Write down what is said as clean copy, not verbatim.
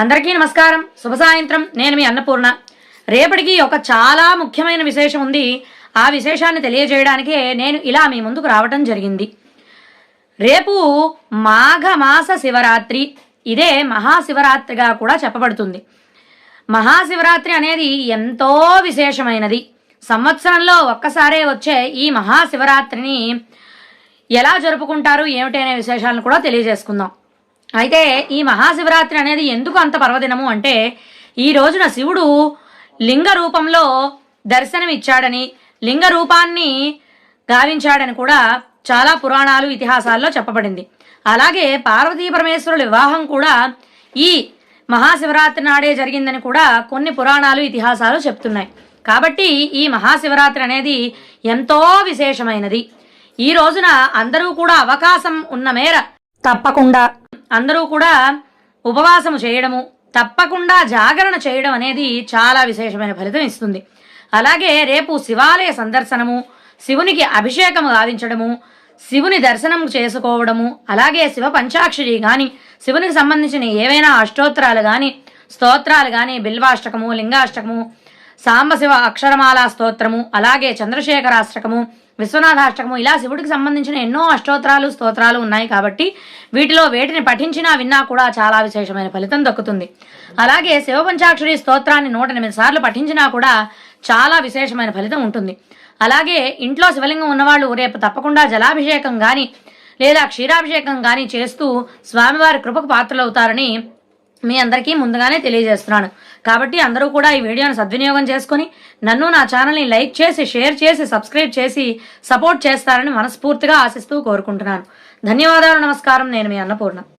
అందరికీ నమస్కారం. శుభ సాయంత్రం. నేను మీ అన్నపూర్ణ. రేపటికి ఒక చాలా ముఖ్యమైన విశేషం ఉంది. ఆ విశేషాన్ని తెలియజేయడానికే నేను ఇలా మీ ముందుకు రావటం జరిగింది. రేపు మాఘమాస శివరాత్రి. ఇదే మహాశివరాత్రిగా కూడా చెప్పబడుతుంది. మహాశివరాత్రి అనేది ఎంతో విశేషమైనది. సంవత్సరంలో ఒక్కసారే వచ్చే ఈ మహాశివరాత్రిని ఎలా జరుపుకుంటారు ఏమిటి అనే విశేషాలను కూడా తెలియజేసుకుందాం. అయితే ఈ మహాశివరాత్రి అనేది ఎందుకు అంత పర్వదినము అంటే, ఈ రోజున శివుడు లింగ రూపంలో దర్శనం ఇచ్చాడని, లింగ రూపాన్ని గావించాడని కూడా చాలా పురాణాలు ఇతిహాసాల్లో చెప్పబడింది. అలాగే పార్వతీ పరమేశ్వరుల వివాహం కూడా ఈ మహాశివరాత్రి నాడే జరిగిందని కూడా కొన్ని పురాణాలు ఇతిహాసాలు చెప్తున్నాయి. కాబట్టి ఈ మహాశివరాత్రి అనేది ఎంతో విశేషమైనది. ఈ రోజున అందరూ కూడా అవకాశం ఉన్న మేర తప్పకుండా అందరూ కూడా ఉపవాసము చేయడము, తప్పకుండా జాగరణ చేయడం అనేది చాలా విశేషమైన ఫలితం ఇస్తుంది. అలాగే రేపు శివాలయ సందర్శనము, శివునికి అభిషేకము గావించడము, శివుని దర్శనం చేసుకోవడము, అలాగే శివ పంచాక్షరి కానీ, శివునికి సంబంధించిన ఏవైనా అష్టోత్తరాలు కానీ, స్తోత్రాలు కానీ, బిల్వాష్టకము, లింగాష్టకము, సాంబశివ అక్షరమాల స్తోత్రము, అలాగే చంద్రశేఖరాష్టకము, విశ్వనాథాష్టకము, ఇలా శివుడికి సంబంధించిన ఎన్నో అష్టోత్తరాలు స్తోత్రాలు ఉన్నాయి. కాబట్టి వీటిలో వేటిని పఠించినా విన్నా కూడా చాలా విశేషమైన ఫలితం దక్కుతుంది. అలాగే శివ పంచాక్షరి స్తోత్రాన్ని 108 సార్లు పఠించినా కూడా చాలా విశేషమైన ఫలితం ఉంటుంది. అలాగే ఇంట్లో శివలింగం ఉన్నవాళ్ళు రేపు తప్పకుండా జలాభిషేకం కానీ లేదా క్షీరాభిషేకం కానీ చేస్తూ స్వామివారి కృపకు పాత్రలవుతారని మీ అందరికీ ముందుగానే తెలియజేస్తున్నాను. కాబట్టి అందరూ కూడా ఈ వీడియోను సద్వినియోగం చేసుకుని నన్ను, నా ఛానల్ని లైక్ చేసి, షేర్ చేసి, సబ్స్క్రైబ్ చేసి సపోర్ట్ చేస్తారని మనస్ఫూర్తిగా ఆశిస్తూ కోరుకుంటున్నాను. ధన్యవాదాలు. నమస్కారం. నేను మీ అన్నపూర్ణ.